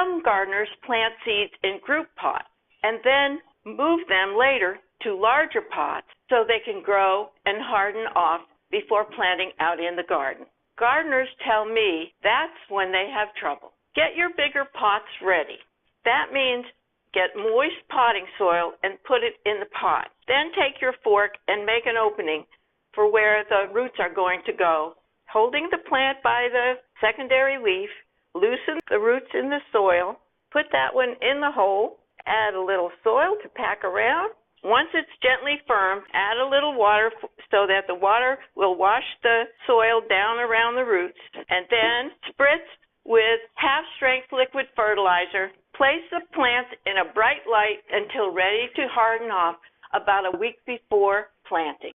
Some gardeners plant seeds in group pots and then move them later to larger pots so they can grow and harden off before planting out in the garden. Gardeners tell me that's when they have trouble. Get your bigger pots ready. That means get moist potting soil and put it in the pot. Then take your fork and make an opening for where the roots are going to go. Holding the plant by the secondary leaf, loosen the roots in the soil, put that one in the hole, add a little soil to pack around. Once it's gently firm, add a little water so that the water will wash the soil down around the roots, and then spritz with half-strength liquid fertilizer. Place the plants in a bright light until ready to harden off about a week before planting.